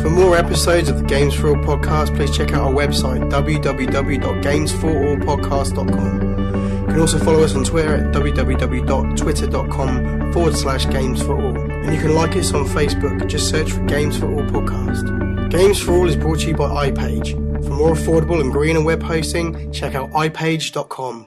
For more episodes of the Games4all podcast, please check out our website, www.games4allpodcast.com. You can also follow us on Twitter at www.twitter.com/Games4all. And you can like us on Facebook, just search for Games4all podcast. Games4all is brought to you by iPage. For more affordable and greener web hosting, check out ipage.com.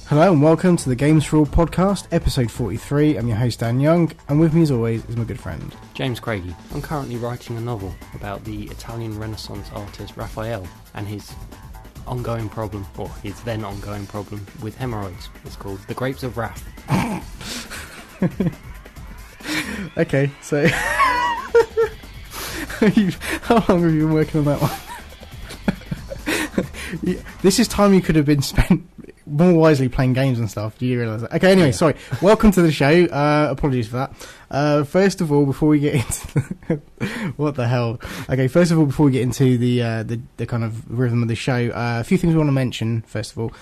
Hello and welcome to the Games4all podcast, episode 43. I'm your host Dan Young, and with me as always is my good friend James Craigie. I'm currently writing a novel about the Italian Renaissance artist Raphael and his ongoing problem, or his then ongoing problem, with hemorrhoids. It's called The Grapes of Wrath. Okay, so how long have you been working on that one? This is time you could have been spent more wisely playing games and stuff. Do you realise that? Okay, anyway, yeah. Sorry. Welcome to the show. Apologies for that. First of all, before we get into what the hell? Okay, first of all, before we get into the kind of rhythm of the show, a few things we want to mention. First of all,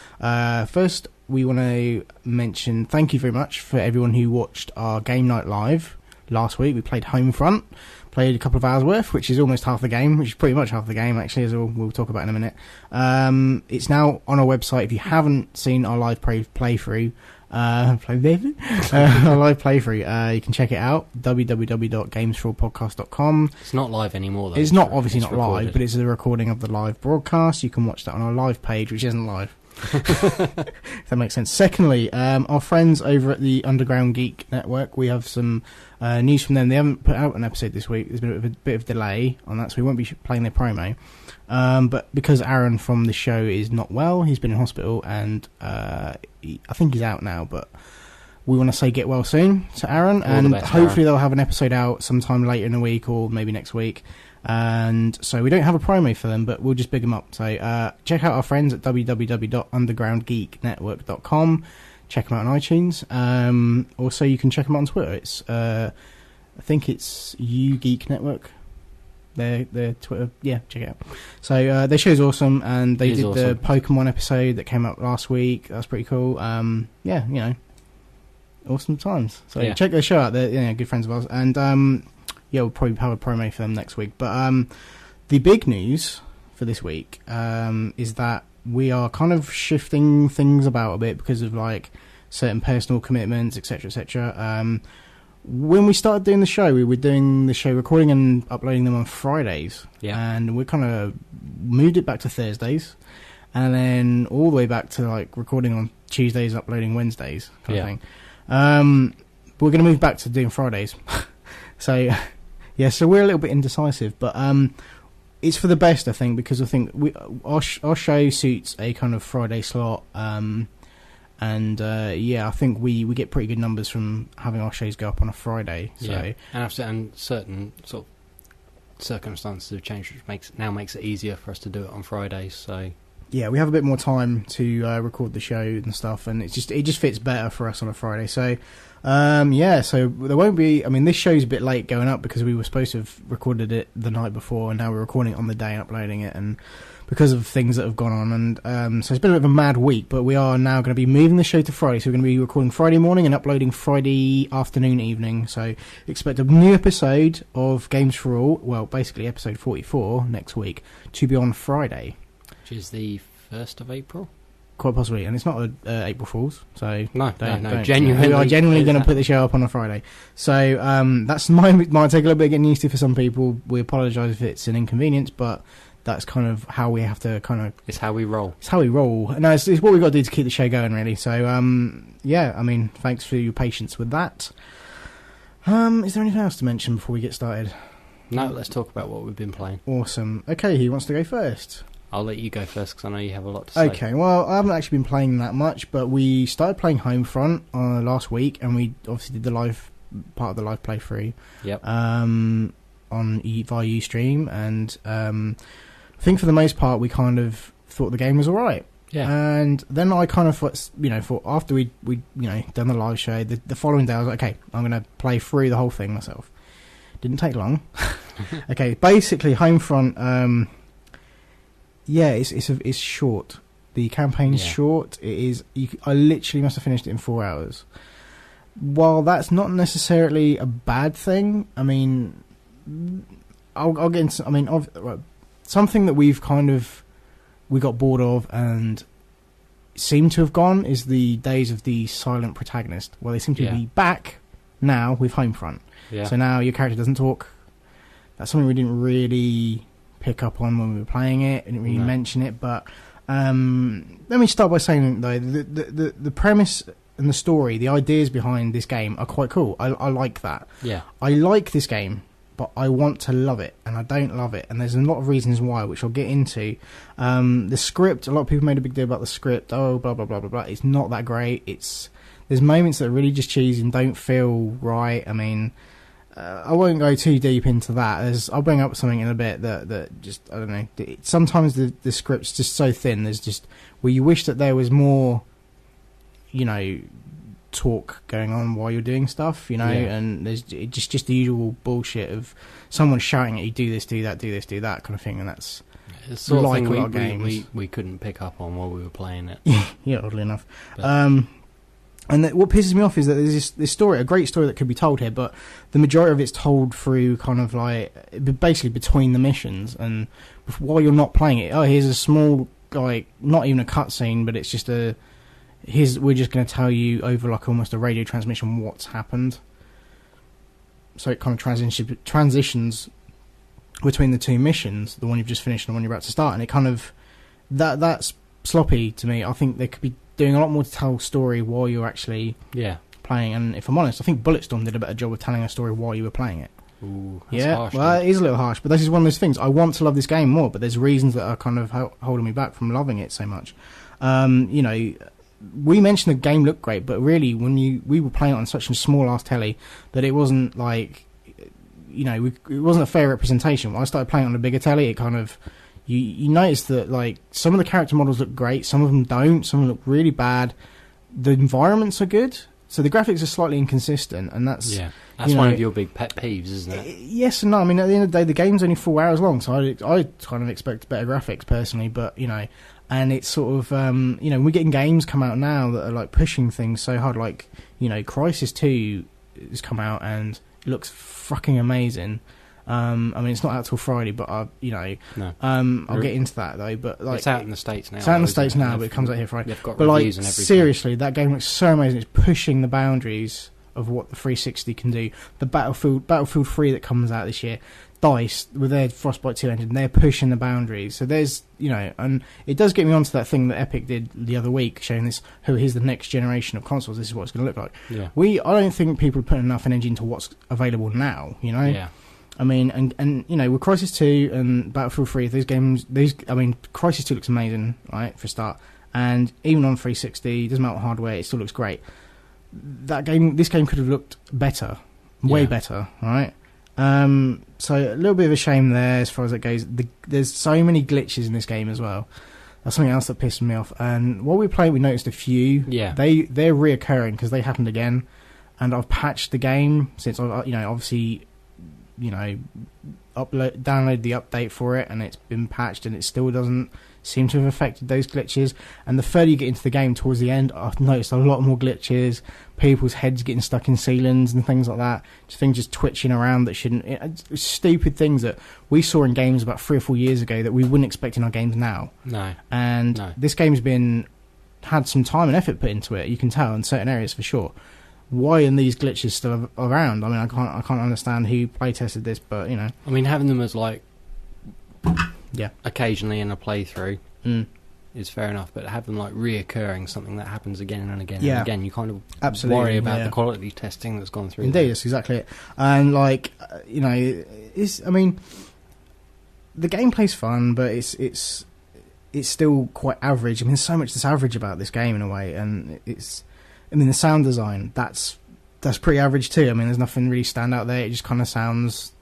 first we want to mention thank you very much for everyone who watched our game night live last week. We played Homefront. Played a couple of hours worth, which is almost half the game, which is pretty much half the game actually, as we'll talk about in a minute. It's now on our website. If you haven't seen our live playthrough, you can check it out, www.games4allpodcast.com. It's not live anymore though. It's not obviously not recorded. Live, but it's a recording of the live broadcast. You can watch that on our live page, which isn't live. If that makes sense. Secondly, our friends over at the Underground Geek Network, we have some news from them. They haven't put out an episode this week. There's been a bit of delay on that, so we won't be playing their promo. But because Aaron from the show is not well, he's been in hospital, and I think he's out now, but we want to say get well soon to Aaron, and hopefully they'll have an episode out sometime later in the week or maybe next week. And so we don't have a promo for them, but we'll just big them up. So check out our friends at www.undergroundgeeknetwork.com. Check them out on iTunes. Also, you can check them out on Twitter. It's I think it's UGeek Network. Their Twitter. Yeah, check it out. So their show's awesome, and they did the Pokemon episode that came out last week. That's pretty cool. Yeah, you know, awesome times. So yeah, check their show out. They're good friends of ours, and yeah, we'll probably have a promo for them next week. But the big news for this week is that we are kind of shifting things about a bit because of like certain personal commitments, etc., etc. When we started doing the show, we were doing the show recording and uploading them on Fridays. Yeah. And we kind of moved it back to Thursdays, and then all the way back to like recording on Tuesdays, uploading Wednesdays kind of thing. But we're going to move back to doing Fridays. So yeah, so we're a little bit indecisive, but it's for the best, I think, because I think our show suits a kind of Friday slot, and yeah, I think we get pretty good numbers from having our shows go up on a Friday. So. Yeah, and certain sort of circumstances have changed, which makes it easier for us to do it on Fridays. So yeah, we have a bit more time to record the show and stuff, and it just fits better for us on a Friday. So. Yeah, so there won't be. I mean, this show's a bit late going up because we were supposed to have recorded it the night before, and now we're recording it on the day and uploading it, and because of things that have gone on, and so it's been a bit of a mad week. But we are now going to be moving the show to Friday, so we're going to be recording Friday morning and uploading Friday afternoon, evening. So expect a new episode of Games4all. Well, basically episode 44 next week to be on Friday, which is the 1st of April. Quite possibly, and it's not April Fool's, so no, genuinely, we are genuinely going to put the show up on a Friday. So that's might take a little bit of getting used to for some people. We apologise if it's an inconvenience, but that's kind of how we have to kind of. It's how we roll. It's how we roll. No, it's what we've got to do to keep the show going, really. So yeah, I mean, thanks for your patience with that. Is there anything else to mention before we get started? No, let's talk about what we've been playing. Awesome. Okay, who wants to go first? I'll let you go first because I know you have a lot to say. Okay, well, I haven't actually been playing that much, but we started playing Homefront last week, and we obviously did the live part of the live playthrough. Yep. On via Ustream, and I think for the most part we kind of thought the game was all right. Yeah. And then I kind of thought after we done the live show, the following day I was like, okay, I'm going to play through the whole thing myself. Didn't take long. Okay, basically Homefront. Yeah, it's short. The campaign's short. It is. I literally must have finished it in 4 hours. While that's not necessarily a bad thing, I mean, I'll get into. I mean, something that we got bored of and seem to have gone is the days of the silent protagonist. Well, they seem to be back now with Homefront. Yeah. So now your character doesn't talk. That's something we didn't really pick up on when we were playing it. I didn't really mention it, but let me start by saying though the premise and the story, the ideas behind this game are quite cool. I like that. Yeah. I like this game, but I want to love it, and I don't love it. And there's a lot of reasons why, which I'll get into. The script, a lot of people made a big deal about the script. Oh, blah, blah, blah, blah, blah. It's not that great. There's moments that are really just cheesy and don't feel right. I mean, I won't go too deep into that. I'll bring up something in a bit that just, I don't know. Sometimes the script's just so thin. There's just, where you wish that there was more, talk going on while you're doing stuff, and there's just the usual bullshit of someone shouting at you, do this, do that, do this, do that kind of thing, and that's it's sort like of thing a lot of games. We couldn't pick up on while we were playing it. Yeah, oddly enough. And what pisses me off is that there's this story, a great story that could be told here, but the majority of it's told through kind of like, basically between the missions, and while you're not playing it, here's a small, like, not even a cutscene, but it's just we're just going to tell you over like almost a radio transmission what's happened. So it kind of transitions between the two missions, the one you've just finished and the one you're about to start, and it kind of, that's sloppy to me. I think they could be doing a lot more to tell story while you're actually playing, and if I'm honest, I think Bulletstorm did a better job of telling a story while you were playing it. Ooh, that's harsh, well, it is a little harsh, but this is one of those things. I want to love this game more, but there's reasons that are kind of holding me back from loving it so much. We mentioned the game looked great, but really, when we were playing it on such a small ass telly that it wasn't like, it wasn't a fair representation. When I started playing on a bigger telly, it kind of, you notice that like some of the character models look great, some of them don't, some of them look really bad. The environments are good, so the graphics are slightly inconsistent, and that's one of your big pet peeves, isn't it? Yes and no. I mean, at the end of the day, the game's only 4 hours long, so I kind of expect better graphics personally, but and it's sort of we're getting games come out now that are like pushing things so hard, like Crysis 2 has come out and it looks fucking amazing. I mean, it's not out till Friday, but I'll get into that though. But like, it's out in the States now. It's out in the States now, but it comes out here Friday. They've got but reviews like, and everything. Seriously, that game looks so amazing. It's pushing the boundaries of what the 360 can do. The Battlefield 3 that comes out this year, DICE with their Frostbite 2 engine, they're pushing the boundaries. So there's, and it does get me onto that thing that Epic did the other week, showing this, here's the next generation of consoles. This is what it's going to look like. Yeah. I don't think people are putting enough energy into what's available now. Yeah. I mean, and with Crysis 2 and Battlefield 3, Crysis 2 looks amazing, right, for a start. And even on 360, doesn't matter what hardware, it still looks great. This game could have looked better, way better, right? So a little bit of a shame there as far as it goes. There's so many glitches in this game as well. That's something else that pissed me off. And while we played, we noticed a few. Yeah. They're reoccurring because they happened again. And I've patched the game since I, obviously, download the update for it, and it's been patched, and it still doesn't seem to have affected those glitches. And the further you get into the game towards the end, I've noticed a lot more glitches, people's heads getting stuck in ceilings and things like that, things just twitching around that shouldn't, stupid things that we saw in games about 3 or 4 years ago that we wouldn't expect in our games now. This game's had some time and effort put into it, you can tell in certain areas for sure. Why are these glitches still around? I mean, I can't understand who playtested this, but I mean, having them as like occasionally in a playthrough is fair enough, but have them like reoccurring, something that happens again and again and again, you kind of worry about the quality testing that's gone through. Indeed, that's exactly it. And like the gameplay's fun, but it's still quite average. I mean, there's so much that's average about this game in a way, and the sound design, that's pretty average too. I mean, there's nothing really stand out there. It just kind of sounds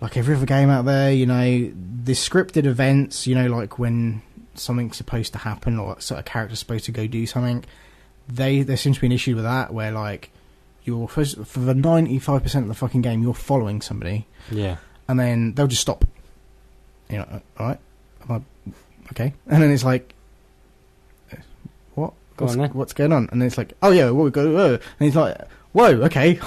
like every other game out there. The scripted events, like when something's supposed to happen or a character's supposed to go do something, there seems to be an issue with that, where like you're for the 95% of the fucking game, you're following somebody, and then they'll just stop. All right, okay, and then it's like, what's going on? And it's like, oh yeah, what we got? And he's like, whoa, okay,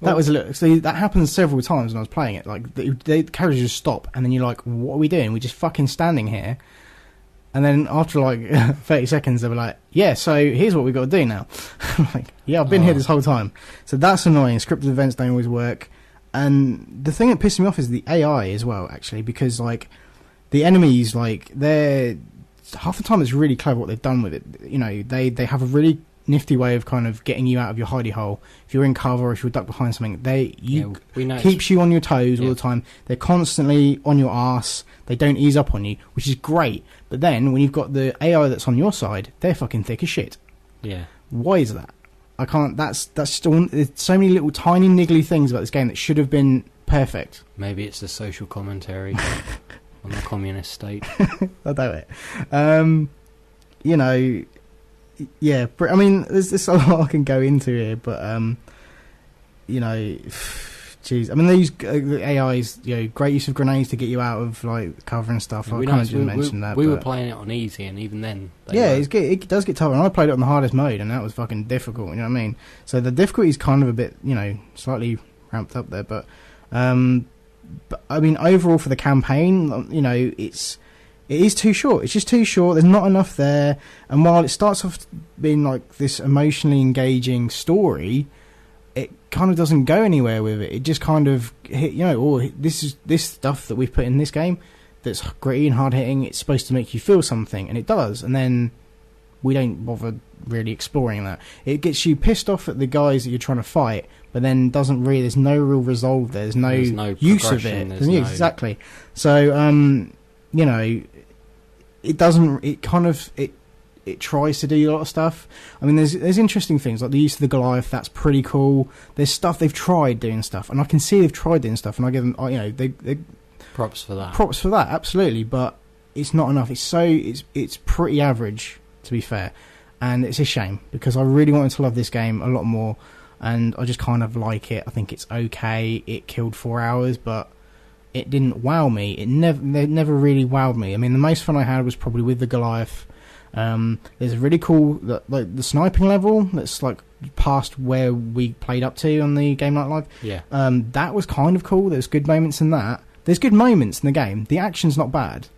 that was a little. So that happens several times when I was playing it. Like the characters just stop, and then you're like, what are we doing? We're just fucking standing here. And then after like 30 seconds, they were like, yeah, so here's what we got to do now. I'm like, yeah, I've been here this whole time. So that's annoying. Scripted events don't always work. And the thing that pisses me off is the AI as well, actually, because like the enemies, like they're half the time it's really clever what they've done with it. You know, they have a really nifty way of kind of getting you out of your hidey hole. If you're in cover or if you're ducked behind something, keeps you on your toes all the time. They're constantly on your arse. They don't ease up on you, which is great. But then when you've got the AI that's on your side, they're fucking thick as shit. Yeah. Why is that? I can't. That's still. There's so many little tiny niggly things about this game that should have been perfect. Maybe it's the social commentary on the communist state. I doubt it. You know, yeah. I mean, there's a lot I can go into here, but you know, jeez. I mean, they use AI's, you know, great use of grenades to get you out of like cover and stuff. I kind of just mentioned that. We were playing it on easy, and even then, it does get tougher. And I played it on the hardest mode, and that was fucking difficult. You know what I mean? So the difficulty is kind of a bit, you know, slightly ramped up there. But I mean, overall for the campaign, you know, it is too short. It's just too short. There's not enough there. And while it starts off being like this emotionally engaging story, it kind of doesn't go anywhere with it. It just kind of hit, you know, this stuff that we've put in this game that's gritty and hard hitting. It's supposed to make you feel something, and it does. And then we don't bother really exploring that. It gets you pissed off at the guys that you're trying to fight, but then doesn't really. There's no real resolve there. There's no use of it. Exactly. So you know, it doesn't. It kind of it tries to do a lot of stuff. I mean, there's interesting things like the use of the Goliath. That's pretty cool. There's stuff they've tried doing stuff, and I can see they've tried doing stuff, and I give them, you know, they props for that. Props for that, absolutely. But it's not enough. It's pretty average, to be fair, and it's a shame because I really wanted to love this game a lot more, and I just kind of like it. I think it's okay. It killed 4 hours, but it didn't wow me. It never really wowed me. I mean, the most fun I had was probably with the Goliath. There's a really cool like the sniping level that's like past where we played up to on the Game Night Live. Yeah. That was kind of cool. There's good moments in that. There's good moments in the game. The action's not bad.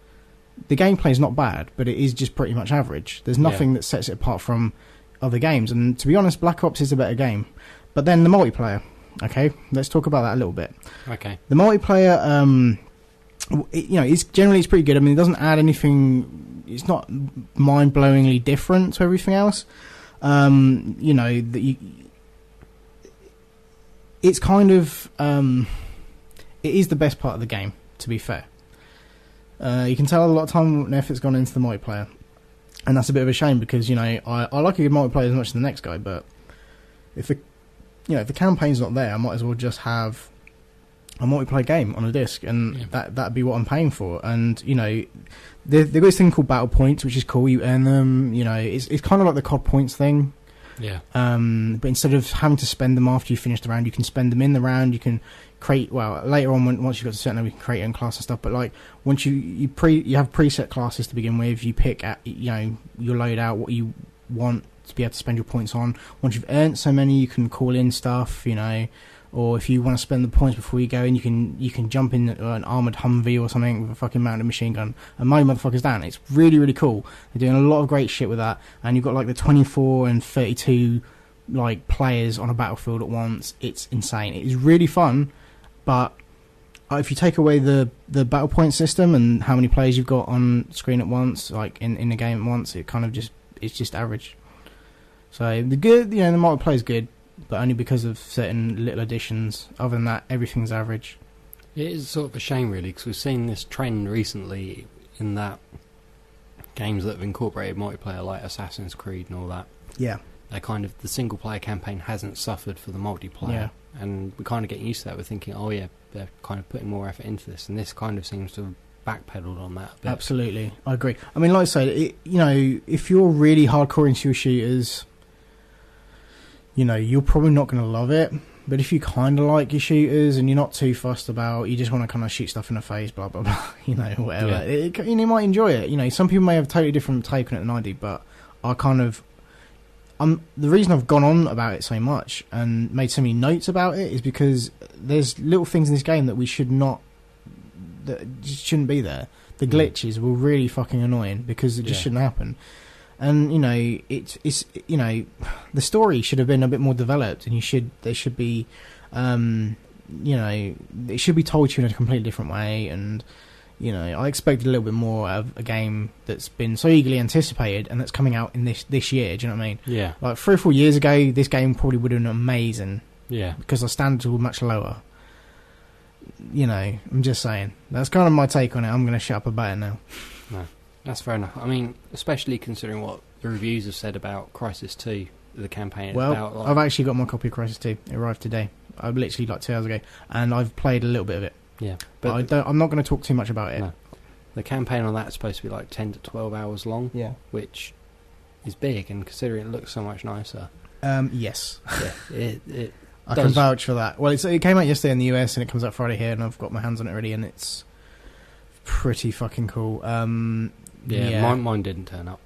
The gameplay's not bad, but it is just pretty much average. There's nothing that sets it apart from other games. And to be honest, Black Ops is a better game. But then the multiplayer. Okay, let's talk about that a little bit. Okay. The multiplayer, you know, it's pretty good. I mean, it doesn't add anything. It's not mind-blowingly different to everything else. You know, it's kind of it is the best part of the game, to be fair. You can tell a lot of time and effort's gone into the multiplayer, and that's a bit of a shame because, you know, I like a good multiplayer as much as the next guy, but if the campaign's not there, I might as well just have a multiplayer game on a disc, and that'd be what I'm paying for. And, you know, they've got this thing called battle points, which is cool. You earn them. You know, it's kind of like the COD points thing. Yeah. But instead of having to spend them after you finish the round, you can spend them in the round. You can create. Well, later on, once you've got to a certain level, you can create your own class and stuff. But like once you have preset classes to begin with, you pick at, you know, your loadout, what you want to be able to spend your points on. Once you've earned so many, you can call in stuff. You know. Or if you want to spend the points before you go in, you can jump in an armoured Humvee or something with a fucking mounted machine gun and mow motherfuckers down. It's really, really cool. They're doing a lot of great shit with that. And you've got like the 24 and 32 like players on a battlefield at once. It's insane. It is really fun, but if you take away the battle point system and how many players you've got on screen at once, like in the game at once, it kind of it's just average. So the multiplayer is good, but only because of certain little additions. Other than that, everything's average. It is sort of a shame, really, because we've seen this trend recently in that games that have incorporated multiplayer, like Assassin's Creed and all that. Yeah. The single-player campaign hasn't suffered for the multiplayer. Yeah. And we're kind of getting used to that. We're thinking, oh yeah, they're kind of putting more effort into this, and this kind of seems to have backpedaled on that a bit. Absolutely, I agree. I mean, like I said, you know, if you're really hardcore into your shooters, you know, you're probably not going to love it. But if you kind of like your shooters and you're not too fussed about, you just want to kind of shoot stuff in the face, blah, blah, blah, you know, whatever, you might enjoy it. You know, some people may have a totally different take on it than I do, but I kind of, the reason I've gone on about it so much and made so many notes about it is because there's little things in this game that just shouldn't be there. The glitches were really fucking annoying because it just shouldn't happen. And it's the story should have been a bit more developed, and there should be, it should be told to you in a completely different way. And I expected a little bit more out of a game that's been so eagerly anticipated and that's coming out in this year. Do you know what I mean? Yeah. Like 3 or 4 years ago, this game probably would have been amazing. Yeah. Because the standards were much lower. I'm just saying. That's kind of my take on it. I'm going to shut up about it now. No, that's fair enough. I mean, especially considering what the reviews have said about Crysis 2, the campaign. Well, I've actually got my copy of Crysis 2. It arrived today. I literally 2 hours ago, and I've played a little bit of it. Yeah, but I'm not going to talk too much about it. No. The campaign on that's supposed to be like 10 to 12 hours long. Yeah, which is big, and considering it looks so much nicer. Yes. Yeah, it I can vouch for that. Well, it came out yesterday in the US, and it comes out Friday here, and I've got my hands on it already, and it's pretty fucking cool. Mine didn't turn up.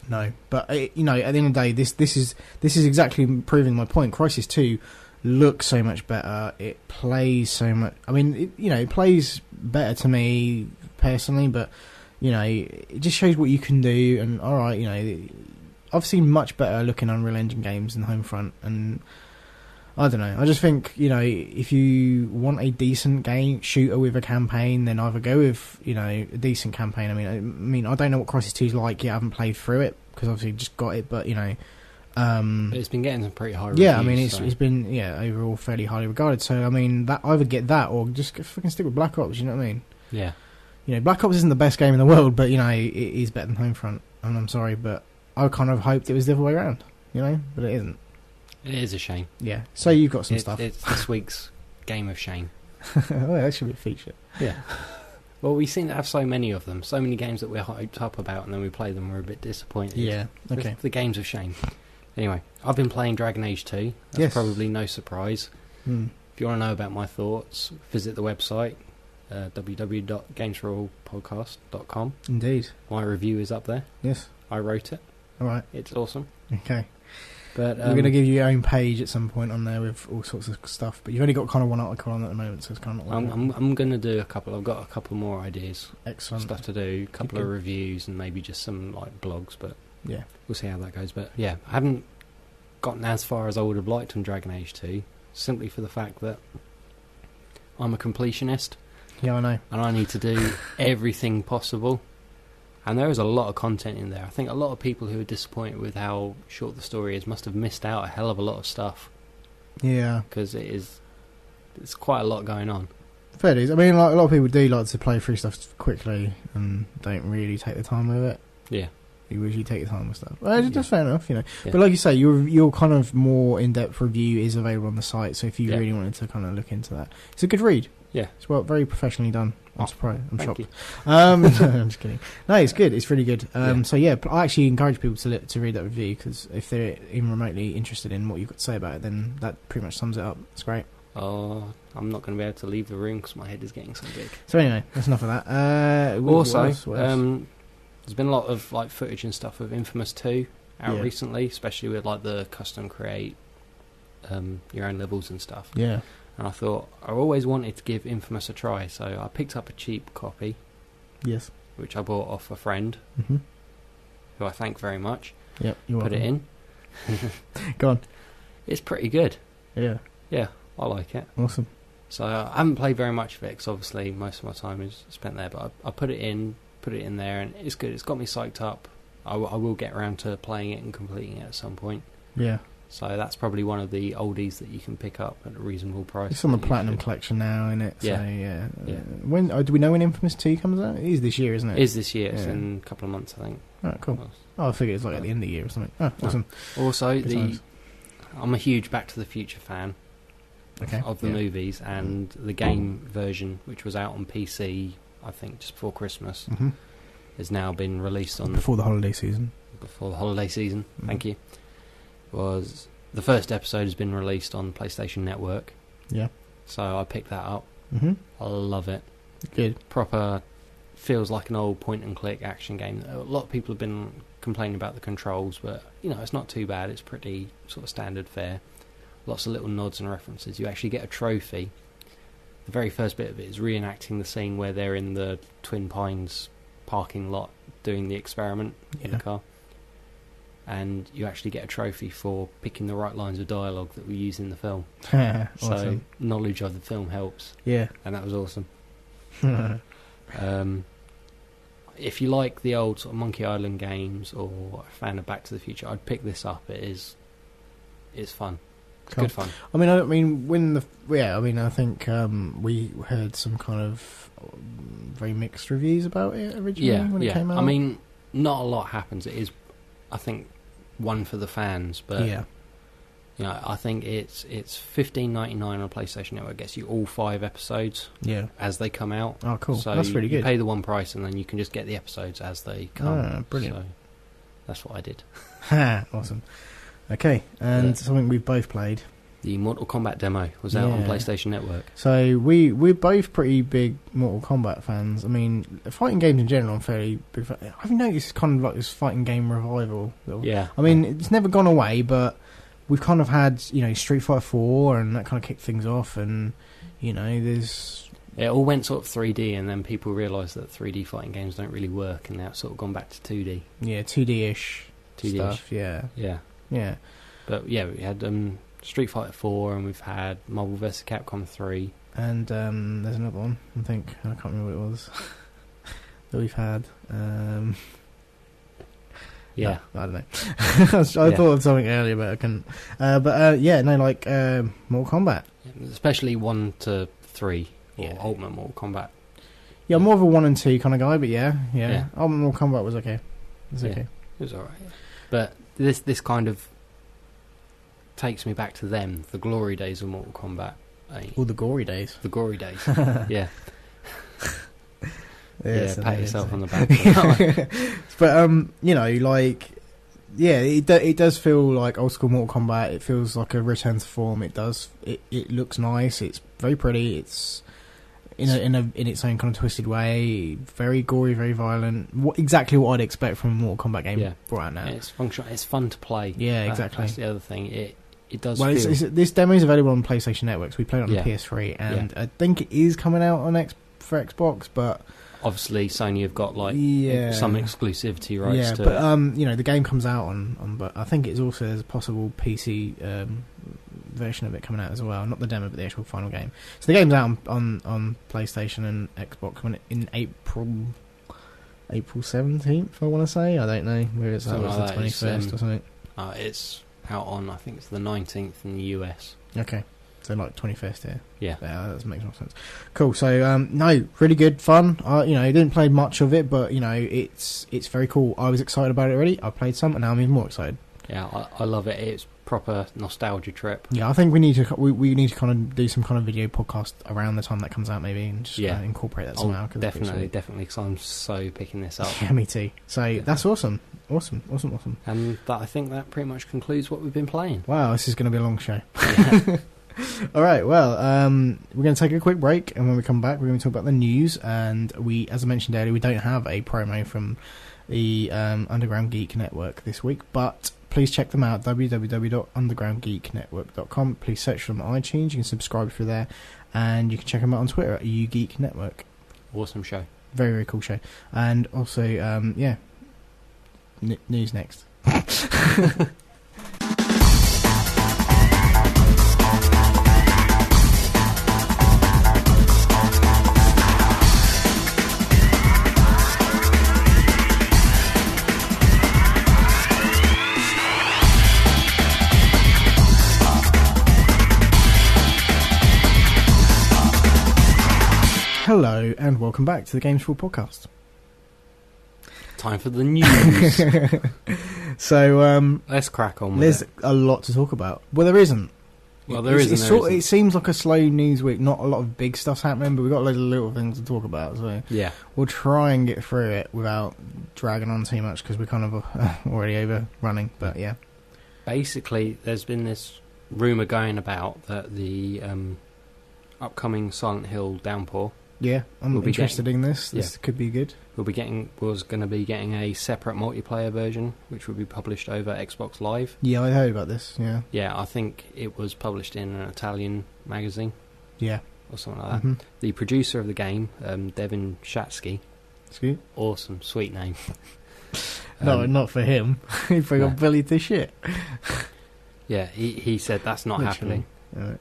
No, but at the end of the day, this is exactly proving my point. Crysis 2 looks so much better. It plays so much. I mean, it plays better to me personally, but it just shows what you can do. And all right, I've seen much better looking Unreal Engine games than Homefront, and I don't know. I just think, if you want a decent game shooter with a campaign, then either go with, a decent campaign. I mean, I don't know what Crysis 2 is like yet. I haven't played through it because obviously just got it, but but it's been getting some pretty high reviews. Yeah, I mean, it's been overall fairly highly regarded. So I mean, that either get that or just fucking stick with Black Ops. You know what I mean? Yeah. Black Ops isn't the best game in the world, but it is better than Homefront. And I'm sorry, but I kind of hoped it was the other way around. But it isn't. It is a shame. Yeah. So you've got some stuff. It's this week's game of shame. Oh, that should be a feature. Yeah. Well, we seem to have so many of them, so many games that we're hyped up about, and then we play them, we're a bit disappointed. Yeah. Okay. The games of shame. Anyway, I've been playing Dragon Age 2. That's probably no surprise. If you want to know about my thoughts, visit the website, www.games4allpodcast.com. Indeed. My review is up there. Yes. I wrote it. All right. It's awesome. Okay. But we're going to give you your own page at some point on there with all sorts of stuff, but you've only got kind of one article on at the moment, so it's kind of not like I'm going to do a couple. I've got a couple more ideas. Excellent. Stuff to do, a couple of reviews, and maybe just some blogs, but yeah, we'll see how that goes. But yeah, I haven't gotten as far as I would have liked on Dragon Age 2, simply for the fact that I'm a completionist. Yeah, I know. And I need to do everything possible. And there is a lot of content in there. I think a lot of people who are disappointed with how short the story is must have missed out a hell of a lot of stuff. Yeah. Because it's quite a lot going on. Fair dues. I mean, like, a lot of people do like to play through stuff quickly and don't really take the time with it. Yeah. You usually take your time with stuff. Well, that's fair enough, Yeah. But like you say, your kind of more in-depth review is available on the site, so if you really wanted to kind of look into that, it's a good read. Yeah. It's very professionally done. I'm surprised. I'm shocked. I'm just kidding. No, it's good. It's really good. So yeah, I actually encourage people to read that review, because if they're even remotely interested in what you've got to say about it, then that pretty much sums it up. It's great. Oh, I'm not going to be able to leave the room because my head is getting so big. So anyway, that's enough of that. Also, there's been a lot of footage and stuff of Infamous 2 out recently, especially with the custom create your own levels and stuff. Yeah. And I thought, I always wanted to give Infamous a try, so I picked up a cheap copy. Yes. Which I bought off a friend, who I thank very much. Yep, you're Put it in. Go on. It's pretty good. Yeah. Yeah, I like it. Awesome. So I haven't played very much of it, because obviously most of my time is spent there, but I put it in there, and it's good. It's got me psyched up. I will get around to playing it and completing it at some point. Yeah. So that's probably one of the oldies that you can pick up at a reasonable price. It's on the Platinum Collection now, isn't it? Yeah. So, yeah. When do we know when Infamous 2 comes out? It is this year, isn't it? It is this year. It's in a couple of months, I think. Oh, cool. I figured it's at the end of the year or something. Oh, awesome. Also, I'm a huge Back to the Future fan of the movies, and the game version, which was out on PC, I think, just before Christmas, has now been released on... Before the holiday season. Before the holiday season, thank you. Was the first episode has been released on PlayStation Network. Yeah. So I picked that up. I love it. Good. Proper feels like an old point and click action game. A lot of people have been complaining about the controls, but it's not too bad. It's pretty sort of standard fare. Lots of little nods and references. You actually get a trophy. The very first bit of it is reenacting the scene where they're in the Twin Pines parking lot doing the experiment in the car. And you actually get a trophy for picking the right lines of dialogue that we use in the film. Awesome. So knowledge of the film helps. Yeah. And that was awesome. If you like the old sort of Monkey Island games or a fan of Back to the Future, I'd pick this up. It's fun. It's good fun. I think we heard some kind of very mixed reviews about it originally when it came out. I mean, not a lot happens. It is, I think, one for the fans, but I think it's $15.99 on a PlayStation Network. Gets you all 5 episodes as they come out. Oh, cool! So that's really good. You pay the one price, and then you can just get the episodes as they come. Ah, brilliant! So that's what I did. Awesome. Okay, and something we've both played. The Mortal Kombat demo was out on PlayStation Network. So we're both pretty big Mortal Kombat fans. I mean, fighting games in general, I'm fairly big fan. I've noticed it's kind of like this fighting game revival. Yeah. I mean, it's never gone away, but we've kind of had, Street Fighter 4 and that kind of kicked things off, and, there's... It all went sort of 3D, and then people realised that 3D fighting games don't really work, and now it's sort of gone back to 2D. Yeah, 2D-ish stuff, yeah. Yeah. But, we had... Street Fighter 4, and we've had Marvel vs. Capcom 3. And there's another one, I can't remember what it was, that we've had. No, I don't know. I thought of something earlier, but I couldn't. Mortal Kombat. Especially 1 to 3, or Ultimate Mortal Kombat. Yeah, I'm more of a 1 and 2 kind of guy, but Ultimate Mortal Kombat was okay. It was alright. But this kind of takes me back to them, the glory days of Mortal Kombat. All the gory days. The gory days. Yeah. So pat yourself on the back. But it does feel like old school Mortal Kombat. It feels like a return to form. It does. It looks nice. It's very pretty. It's in its own kind of twisted way. Very gory, very violent. Exactly what I'd expect from a Mortal Kombat game brought out now. It's functional. It's fun to play. Yeah, exactly. That's the other thing. It does. Well, this demo is available on PlayStation Network. So we played it on the PS3, and I think it is coming out on for Xbox, but obviously Sony have got some exclusivity rights to it. The game comes out on but I think it's also there's a possible PC version of it coming out as well. Not the demo, but the actual final game. So the game's out on PlayStation and Xbox in April 17th. I want to say. I don't know whether it's out the 21st or something. It's out on, I think it's the 19th in the US. Okay, so 21st here. Yeah, that makes more sense. Cool. So really good fun. Didn't play much of it, but it's very cool. I was excited about it already. I played some, and now I'm even more excited. Yeah, I love it. It's proper nostalgia trip. Yeah, I think we need to kind of do some kind of video podcast around the time that comes out, maybe, and just incorporate that somehow. Definitely, because I'm so picking this up. Yeah, me too. So that's awesome. Awesome. And I think that pretty much concludes what we've been playing. Wow, this is going to be a long show. Yeah. All right, well, we're going to take a quick break, and when we come back, we're going to talk about the news. And as I mentioned earlier, we don't have a promo from the Underground Geek Network this week, but please check them out, www.undergroundgeeknetwork.com. Please search for them on iTunes. You can subscribe through there, and you can check them out on Twitter at UGeekNetwork. Awesome show. Very, very cool show. And also, news next. Hello and welcome back to the Games4all podcast. Time for the news. So let's crack on with there's it. a lot to talk about. Well, there isn't. Well, there isn't. It seems like a slow news week. Not a lot of big stuff's happening, but we've got loads of little things to talk about. So we'll try and get through it without dragging on too much because we're kind of already overrunning. But yeah, basically, there's been this rumour going about that the upcoming Silent Hill downpour Yeah, I'm interested in this. This could be good. Was going to be getting a separate multiplayer version, which would be published over Xbox Live. Yeah, I heard about this. Yeah. Yeah, I think it was published in an Italian magazine. Yeah. Or something like that. The producer of the game, Devin Shatsky. Sweet. Awesome, sweet name. No, not for him. He got bullied to shit. Yeah, he said that's not happening. Right.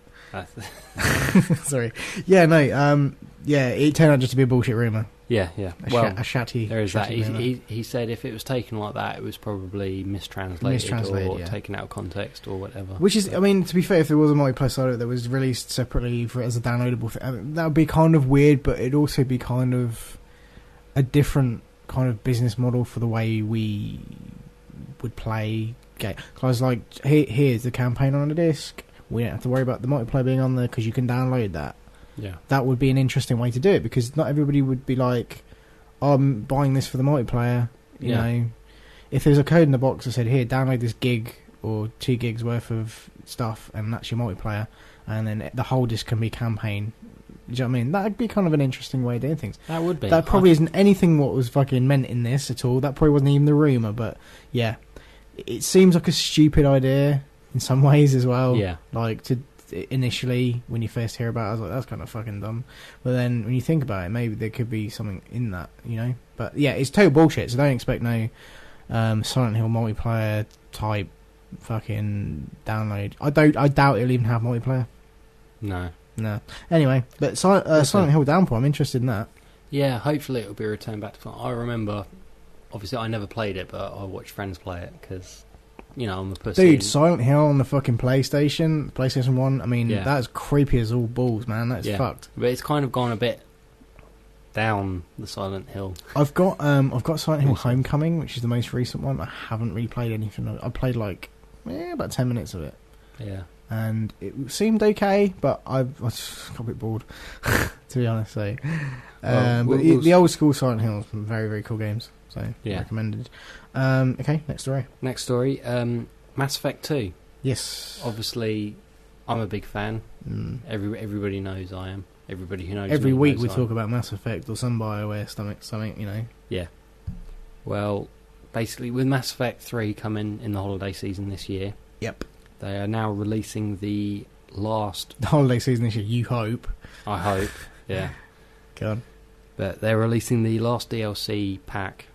Sorry. Yeah, no. Yeah, it turned out just to be a bullshit rumor. Yeah. A shatty. There is that. He said if it was taken like that, it was probably mistranslated or taken out of context or whatever. Which is, I mean, to be fair, if there was a multiplayer side that was released separately as a downloadable thing, that would be kind of weird, but it'd also be kind of a different kind of business model for the way we would play game. Because, like, here's the campaign on a disc. We don't have to worry about the multiplayer being on there because you can download that. Yeah, that would be an interesting way to do it, because not everybody would be like, I'm buying this for the multiplayer. You know, if there's a code in the box that said, here, download this gig or 2 gigs worth of stuff, and that's your multiplayer, and then the whole disc can be campaign. Do you know what I mean? That'd be kind of an interesting way of doing things. That would be. That probably isn't anything what was fucking meant in this at all. That probably wasn't even the rumour, but yeah. It seems like a stupid idea in some ways as well. Yeah. Like, initially, when you first hear about it, I was like, that's kind of fucking dumb. But then, when you think about it, maybe there could be something in that, you know? But yeah, it's total bullshit, so don't expect no Silent Hill multiplayer type fucking download. I doubt it'll even have multiplayer. No. Anyway, but Silent Hill Downpour, I'm interested in that. Yeah, hopefully it'll be returned back to fun. I remember, obviously I never played it, but I watched friends play it because, you know, I'm a pussy. Dude, Silent Hill on the fucking PlayStation 1, I mean, that's creepy as all balls, man. That's fucked. But it's kind of gone a bit down the Silent Hill. I've got Silent Hill Homecoming, which is the most recent one. I haven't really played anything. I played like about 10 minutes of it. Yeah. And it seemed okay, but I just got a bit bored, to be honest. So, but the old school Silent Hill, very, very cool games. So, recommended. Okay, next story. Mass Effect 2. Yes. Obviously, I'm a big fan. Everybody knows I am. Everybody who knows every week we talk about Mass Effect or some BioWare something, you know. Yeah. Well, basically, with Mass Effect 3 coming in the holiday season this year. Yep. They are now releasing the holiday season this year, you hope. I hope, yeah. Go on. But they're releasing the last DLC pack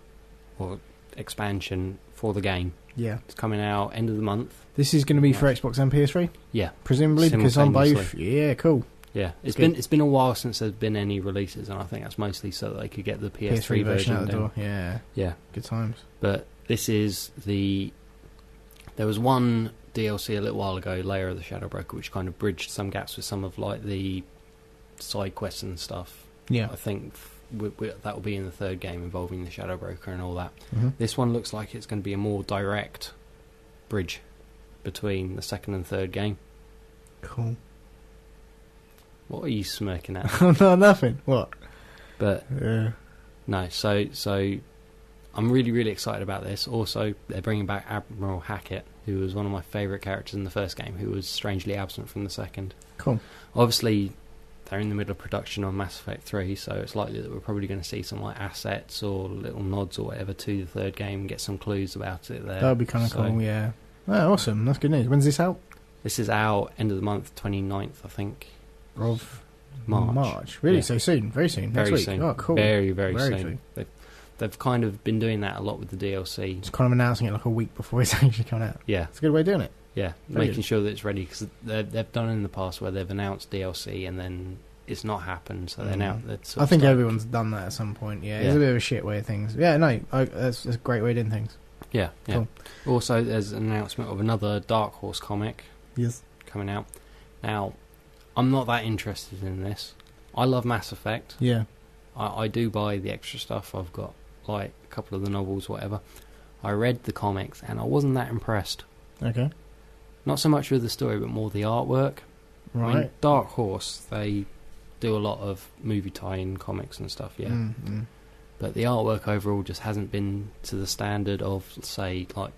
or expansion for the game. Yeah. It's coming out end of the month. This is going to be for Xbox and PS3? Yeah. Presumably, because on both. Yeah, cool. Yeah. It's been a while since there's been any releases, and I think that's mostly so that they could get the PS3 version out the door. Yeah. Yeah. Good times. But this is there was one DLC a little while ago, Layer of the Shadow Broker, which kind of bridged some gaps with some of like the side quests and stuff. Yeah. I think that will be in the third game involving the Shadow Broker and all that. Mm-hmm. This one looks like it's going to be a more direct bridge between the second and third game. Cool. What are you smirking at? No, nothing. What? But no, so I'm really, really excited about this. Also, they're bringing back Admiral Hackett, who was one of my favourite characters in the first game, who was strangely absent from the second. Cool. Obviously, they're in the middle of production on Mass Effect 3, so it's likely that we're probably going to see some like assets or little nods or whatever to the third game and get some clues about it there. That would be kind of cool, yeah. Oh, awesome. That's good news. When's this out? This is out end of the month, 29th, I think. Of March. Really? Yeah. So soon? Very soon? Very next week? soon. Oh, cool. Very, very soon. They've kind of been doing that a lot with the DLC. Just kind of announcing it like a week before it's actually coming out. Yeah. It's a good way of doing it. Yeah, making sure that it's ready, because they've done it in the past where they've announced DLC and then it's not happened, so they're now... I think everyone's done that at some point, yeah. It's a bit of a shit way of things. Yeah, no, that's a great way of doing things. Yeah, yeah. Cool. Also, there's an announcement of another Dark Horse comic coming out. Now, I'm not that interested in this. I love Mass Effect. Yeah. I do buy the extra stuff. I've got like a couple of the novels, whatever. I read the comics and I wasn't that impressed. Okay. Not so much with the story, but more the artwork. Right. I mean, Dark Horse, they do a lot of movie tie-in comics and stuff, yeah. Mm-hmm. But the artwork overall just hasn't been to the standard of, say, like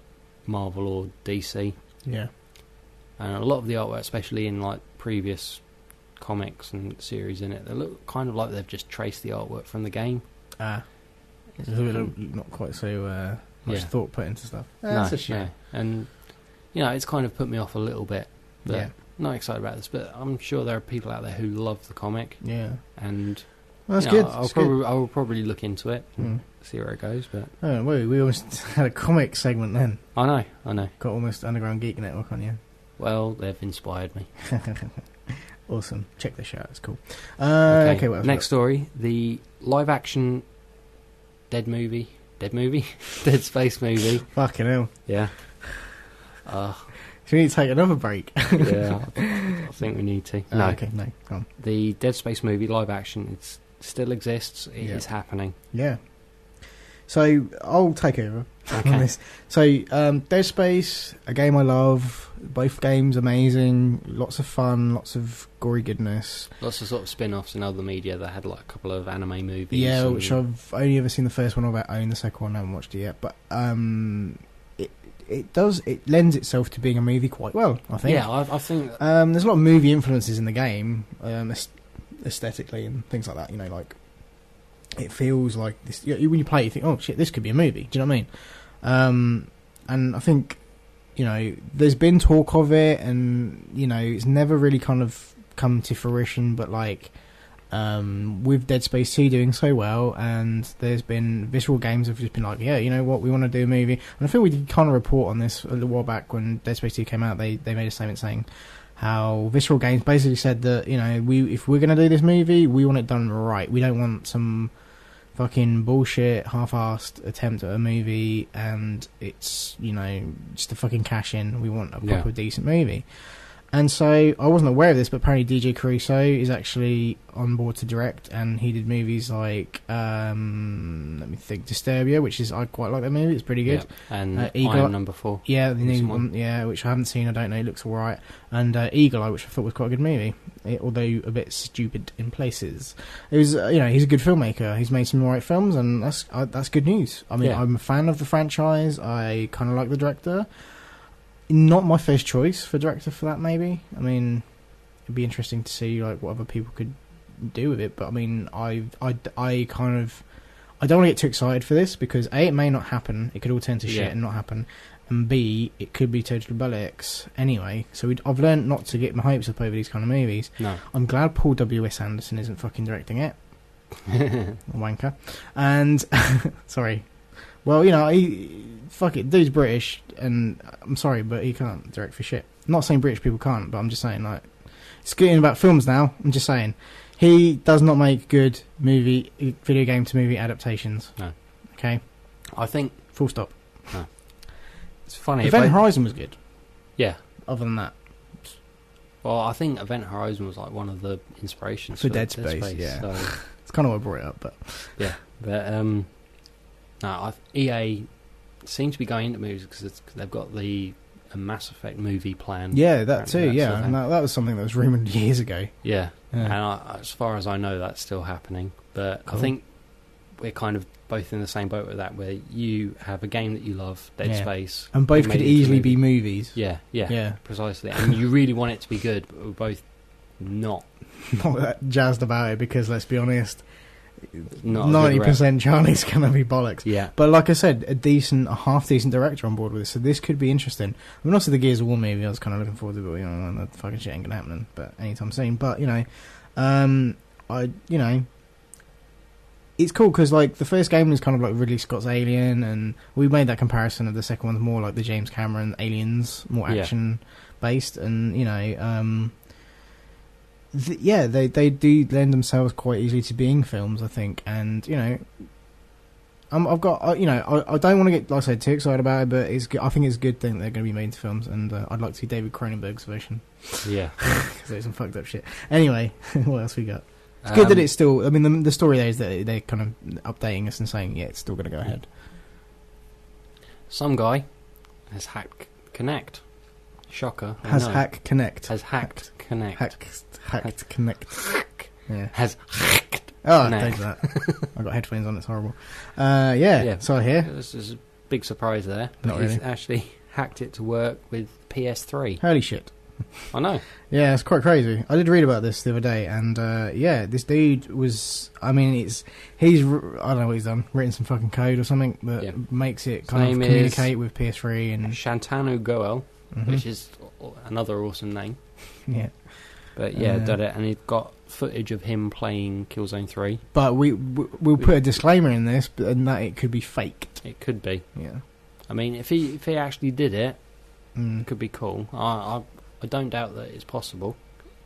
Marvel or DC. Yeah. And a lot of the artwork, especially in like previous comics and series in it. They look kind of like they've just traced the artwork from the game. It's a little not quite so much thought put into stuff. That's a shame. No. And it's kind of put me off a little bit. But Yeah. not excited about this, but I'm sure there are people out there who love the comic. Yeah. And Well, that's good. I will probably look into it and see where it goes. But we almost had a comic segment then. I know. Got almost Underground Geek Network on you. Well, they've inspired me. Awesome. Check this out. It's cool. Okay, what else next story. The live-action Dead Space movie. Fucking hell. Yeah. Do we need to take another break? Yeah, I think we need to. No. Okay, no. Go on. The Dead Space movie live-action, it still exists. It is happening. Yeah. So, I'll take over on this. So, Dead Space, a game I love. Both games amazing. Lots of fun. Lots of gory goodness. Lots of sort of spin-offs in other media that had like a couple of anime movies. Yeah, which I've only ever seen the first one. I own the second one. I haven't watched it yet. But it lends itself to being a movie quite well, I think. Yeah, I think... there's a lot of movie influences in the game, aesthetically and things like that. It feels like this. When you play it, you think, oh shit, this could be a movie. Do you know what I mean? And I think, there's been talk of it, and it's never really kind of come to fruition. But with Dead Space 2 doing so well, and there's been Visceral Games have just been like, yeah, you know what, we want to do a movie. And I feel we did kind of report on this a little while back when Dead Space 2 came out. They made a statement saying how Visceral Games basically said that if we're going to do this movie, we want it done right. We don't want some fucking bullshit half-assed attempt at a movie and it's just a fucking cash in. We want a proper decent movie. And so I wasn't aware of this, but apparently DJ Caruso is actually on board to direct, and he did movies like let me think, Disturbia, which is, I quite like that movie. It's pretty good. Yeah. And Iron Number 4. Yeah, the new one. Yeah, which I haven't seen. I don't know. It looks alright. And Eagle Eye, which I thought was quite a good movie, although a bit stupid in places. It was, he's a good filmmaker. He's made some alright films, and that's good news. I mean, I'm a fan of the franchise. I kind of like the director. Not my first choice for director for that, maybe. I mean, it'd be interesting to see what other people could do with it. But I mean, I don't want to get too excited for this because A, it may not happen. It could all turn to shit and not happen. And B, it could be totally bollocks anyway. So I've learned not to get my hopes up over these kind of movies. No. I'm glad Paul W.S. Anderson isn't fucking directing it. Wanker. And sorry. Well, fuck it, dude's British, and I'm sorry, but he can't direct for shit. I'm not saying British people can't, but I'm just saying, it's getting about films now. I'm just saying, he does not make good video game to movie adaptations. No. Okay? I think... Full stop. No. It's funny. Event Horizon was good. Yeah. Other than that. Well, I think Event Horizon was one of the inspirations for Dead Space, yeah. So. It's kind of what I brought it up, but... Yeah, but... No, EA seem to be going into movies because they've got a Mass Effect movie plan. Yeah, that too, yeah. And that was something that was rumoured years ago. Yeah. And as far as I know, that's still happening. But cool. I think we're kind of both in the same boat with that, where you have a game that you love, Dead Space. And both could easily be movies. Yeah, precisely. And you really want it to be good, but we're both not that jazzed about it because, let's be honest... 90% chance it's going to be bollocks. Yeah. But like I said, a half-decent director on board with this, so this could be interesting. I mean, also the Gears of War movie, I was kind of looking forward to, but, the fucking shit ain't going to happen, but anytime soon. But, it's cool because, the first game was kind of like Ridley Scott's Alien, and we made that comparison of the second one's more like the James Cameron Aliens, more action-based, and, they do lend themselves quite easily to being films, I think, and I've got I don't want to get, like I said, too excited about it, but I think it's a good thing they're going to be made into films, and I'd like to see David Cronenberg's version. Yeah, because there's some fucked up shit. Anyway, what else we got? It's good that it's still. I mean, the story there is that they're kind of updating us and saying, it's still going to go ahead. Some guy has hacked Kinect. Shocker. Has hacked Kinect. Has hacked Kinect. Hacked Kinect. Yeah. Has hacked. Oh, don't do that. I've got headphones on, it's horrible. So I hear. This is a big surprise there. Not really. He's actually hacked it to work with PS3. Holy shit. I know. Yeah, it's quite crazy. I did read about this the other day, and this dude was. I mean, he's. I don't know what he's done. Written some fucking code or something that makes it kind of communicate with PS3 and Shantanu Goel, which is another awesome name. Yeah, but did it, and he's got footage of him playing Killzone 3. But we'll put a disclaimer in this, and that it could be faked. It could be. Yeah. I mean, if he actually did it, it could be cool. I don't doubt that it's possible.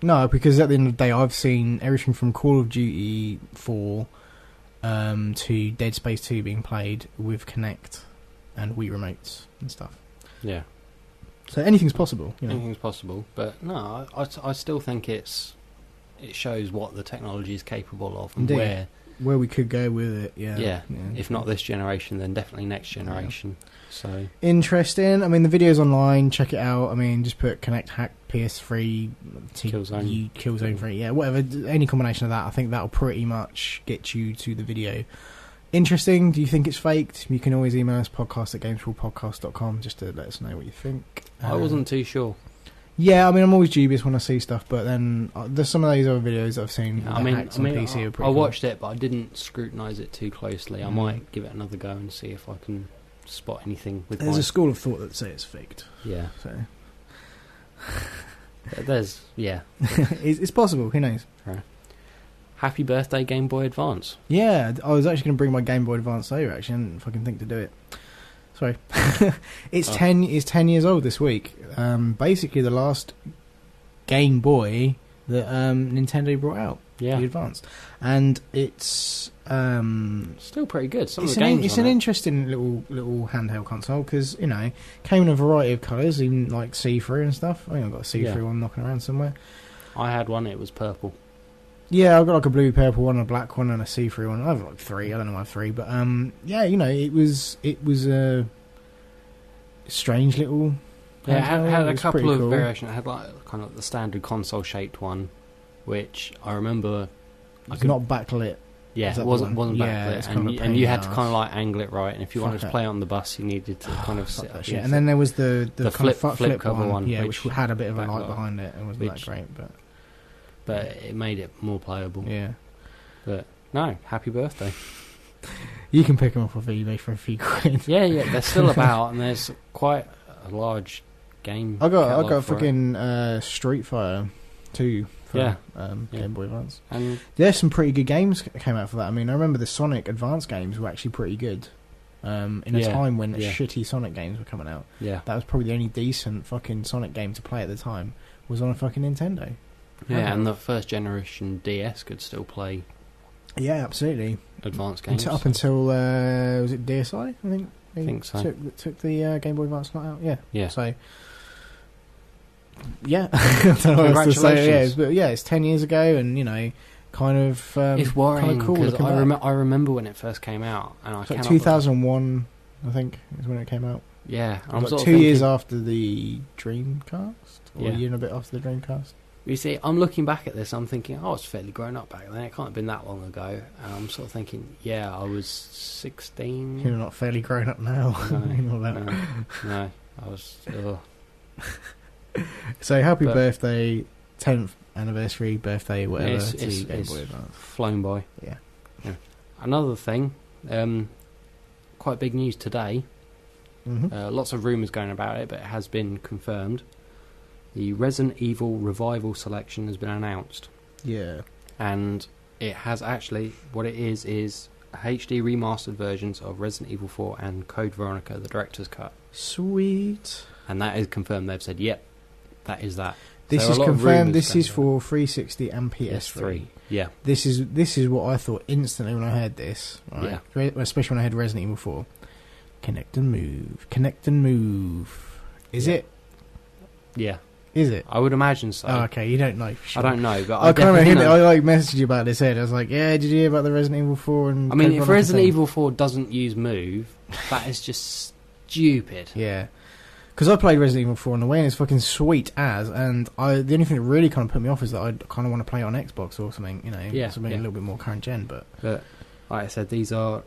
No, because at the end of the day, I've seen everything from Call of Duty 4 to Dead Space 2 being played with Kinect and Wii remotes and stuff. Yeah. So anything's possible. You know? Anything's possible, but no, I still think it shows what the technology is capable of and where we could go with it. Yeah. If not this generation, then definitely next generation. Yeah. So interesting. I mean, the video's online. Check it out. I mean, just put Kinect hack PS3 Killzone 3. Yeah, whatever. Any combination of that, I think that'll pretty much get you to the video. Interesting. Do you think it's faked? You can always email us podcast@games4all.podcast.com just to let us know what you think. I wasn't too sure. Yeah, I mean, I'm always dubious when I see stuff, but then there's some of those other videos that I've seen. I mean, PC are pretty I watched it, but I didn't scrutinise it too closely. I might give it another go and see if I can spot anything with There's a school of thought that say it's faked. Yeah. So it's possible. Who knows? Right. Happy birthday, Game Boy Advance. Yeah, I was actually going to bring my Game Boy Advance over. Actually, I didn't fucking think to do it. Sorry. It's 10 years old this week. Basically, the last Game Boy that Nintendo brought out. Yeah. The Advance. And it's still pretty good. It's an interesting little handheld console because, you know, came in a variety of colours, even like see-through and stuff. I think I've got a see-through one knocking around somewhere. I had one, it was purple. Yeah, I've got like a blue, purple one, a black one, and a see-through one. I've like 3. I don't know why I have 3, but yeah, you know, it was a strange little. Yeah, it had a couple of variations. It had like kind of the standard console-shaped one, which I remember. It's not backlit. Yeah, it wasn't backlit, and you had to kind of like angle it right. And if you wanted to play on the bus, you needed to kind of sit up. And then there was the flip cover one, yeah, which had a bit of a light behind it. It wasn't that great, but it made it more playable. Yeah. But no, happy birthday. You can pick them up off eBay for a few quid. Yeah, they're still about, and there's quite a large game. I got fucking Street Fighter 2 for Game Boy Advance. And there's some pretty good games came out for that. I mean, I remember the Sonic Advance games were actually pretty good. In a time when shitty Sonic games were coming out. Yeah. That was probably the only decent fucking Sonic game to play at the time was on a fucking Nintendo. Yeah, and the first generation DS could still play. Yeah, absolutely. Advanced games. Up until was it DSi? I think so. Took the Game Boy Advance not out. Yeah. Yeah. So. Yeah, I don't know what else to say. But it's 10 years ago, and you know, kind of. It's worrying because cool I remember when it first came out, and I like 2001, I think, is when it came out. Yeah, I'm like 2 years after the Dreamcast, or a year and a bit after the Dreamcast. You see, I'm looking back at this, I'm thinking, oh, it's fairly grown up back then. It can't have been that long ago. And I'm sort of thinking, yeah, I was 16. You're not fairly grown up now. No, I was. So happy birthday, 10th anniversary, birthday, whatever, to Game Boy Advance. Flown by. Yeah. Another thing, quite big news today. Mm-hmm. Lots of rumours going about it, but it has been confirmed. The Resident Evil Revival Selection has been announced. Yeah. And it has actually, what it is HD remastered versions of Resident Evil 4 and Code Veronica, the director's cut. Sweet. And that is confirmed. They've said, yep, that is that. This is confirmed. This is for 360 and PS3. Yeah. This is what I thought instantly when I heard this. Right? Yeah. Especially when I heard Resident Evil 4. Connect and move. Connect and move. Is it? Yeah. Is it? I would imagine so. Oh, okay, you don't know. Sure. I don't know, but I kind of hit it. I like messaged you about this head. I was like, yeah, did you hear about the Resident Evil 4? And I mean, if Resident Evil 4 doesn't use move, that is just stupid. Yeah. Because I played Resident Evil 4 on the way and it's fucking sweet as, and the only thing that really kind of put me off is that I kind of want to play it on Xbox or something, you know, something a little bit more current gen, but like I said, these are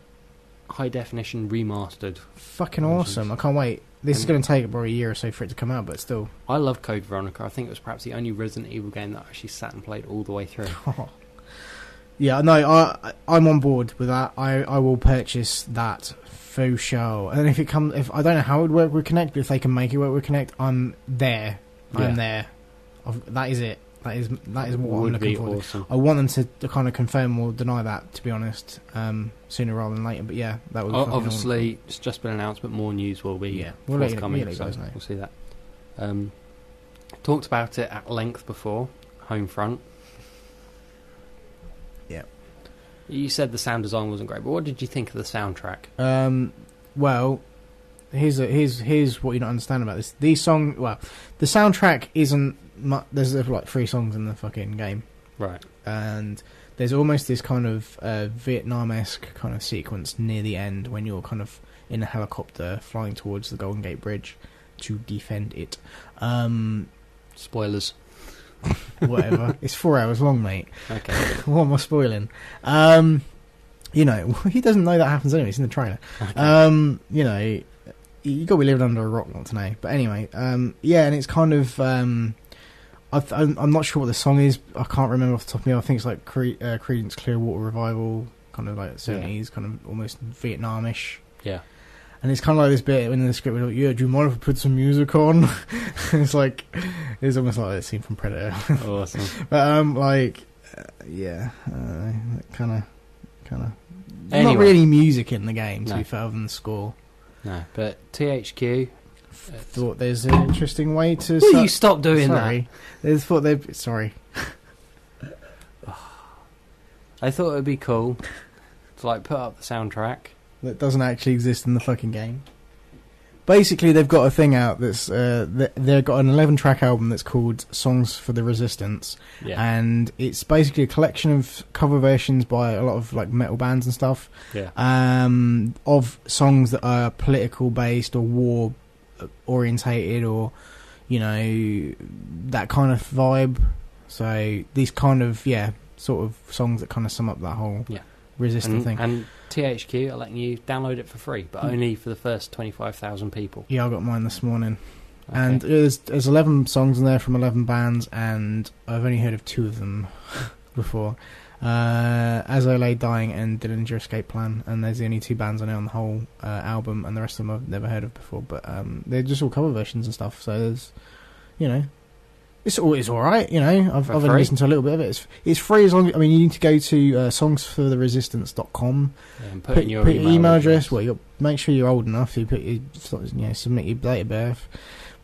high definition remastered. Fucking versions. Awesome. I can't wait. This is going to take probably a year or so for it to come out, but still. I love Code Veronica. I think it was perhaps the only Resident Evil game that I actually sat and played all the way through. Yeah, no, I'm on board with that. I will purchase that for sure. And if I don't know how it would work with Kinect, but if they can make it work with Kinect, I'm there. I'm there. That is it. That is what I'm looking for. Awesome. I want them to kind of confirm or deny that, to be honest, sooner rather than later. But yeah, that would. Obviously, it's just been announced, but more news will be forthcoming. We'll see that. Talked about it at length before. Homefront. Yeah. You said the sound design wasn't great, but what did you think of the soundtrack? Well, here's what you don't understand about this. These songs, the soundtrack isn't. There's like 3 songs in the fucking game, right? And there's almost this kind of Vietnam-esque kind of sequence near the end when you're kind of in a helicopter flying towards the Golden Gate Bridge to defend it. Spoilers. Whatever. It's 4 hours long, mate. Okay. What am I spoiling? You know, he doesn't know that happens anyway. It's in the trailer. Okay. You know, you got to be living under a rock not to know. But anyway, yeah, and it's kind of. I'm not sure what the song is. I can't remember off the top of my head. I think it's like Creedence Clearwater Revival, kind of like 70s, kind of almost Vietnamish. Yeah. And it's kind of like this bit in the script where, do you mind if I put some music on? It's like, it's almost like that scene from Predator. Awesome. But, yeah, kind of. Anyway. Not really music in the game, to be fair, other than the score. No, but THQ thought there's an interesting way to. Will you stop doing that? Sorry. I thought it would be cool to like put up the soundtrack that doesn't actually exist in the fucking game. Basically, they've got a thing out that's they've got an 11-track album that's called Songs for the Resistance, and it's basically a collection of cover versions by a lot of like metal bands and stuff, of songs that are political based or war orientated, or you know, that kind of vibe. So these kind of sort of songs that kind of sum up that whole resistant thing. And THQ are letting you download it for free, but only for the first 25,000 people. Yeah, I got mine this morning. Okay. And there's 11 songs in there from 11 bands, and I've only heard of 2 of them before. As I Lay Dying and Dillinger Escape Plan, and there's the only 2 bands I know on the whole album, and the rest of them I've never heard of before. But they're just all cover versions and stuff, so there's, you know, it's alright, you know. I've only listened to a little bit of it. It's free as long. I mean, you need to go to songsfortheresistance.com. And put in your email address. Well, you make sure you're old enough. You put submit your date of birth.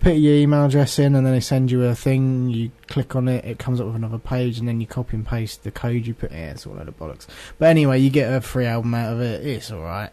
Put your email address in, and then they send you a thing. You click on it. It comes up with another page, and then you copy and paste the code you put. Yeah, it's all a load of bollocks. But anyway, you get a free album out of it. It's alright.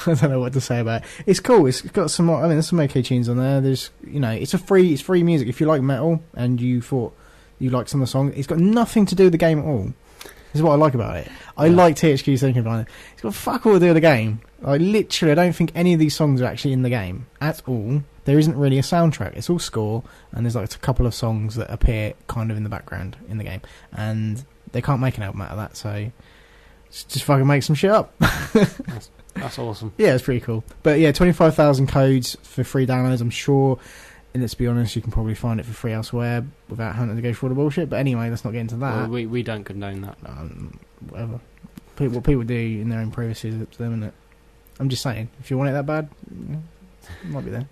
I don't know what to say about it. It's cool. It's got some. I mean, there's some okay tunes on there. There's, you know, it's free music. If you like metal and you thought you liked some of the songs, it's got nothing to do with the game at all. This is what I like about it. I like THQ's thinking about it. It's got fuck all to do with the game. Like, literally, I don't think any of these songs are actually in the game at all. There isn't really a soundtrack. It's all score, and there's like a couple of songs that appear kind of in the background in the game, and they can't make an album out of that. So just fucking make some shit up. That's awesome. Yeah, it's pretty cool. But yeah, 25,000 codes for free downloads, I'm sure. And let's be honest, you can probably find it for free elsewhere without having to go through all the bullshit. But anyway, let's not get into that. Well, we don't condone that. Whatever. What people do in their own privacy is up to them, isn't it? I'm just saying, if you want it that bad, it might be there.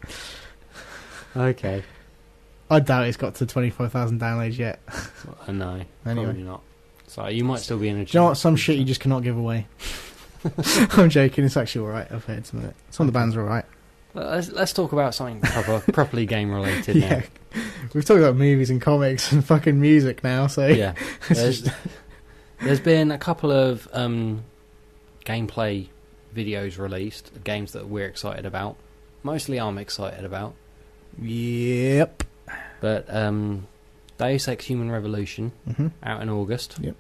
Okay. I doubt it's got to 25,000 downloads yet. No, anyway. Probably not. So you might still be in a... Do you know what? Some shit you just cannot give away. I'm joking. It's actually alright. I've heard some of it. Some of the bands are alright. Let's talk about something properly game related now. Yeah, we've talked about movies and comics and fucking music now. So yeah, there's been a couple of gameplay videos released, games that we're excited about. Mostly I'm excited about. Yep. But Deus Ex Human Revolution out in August. Yep.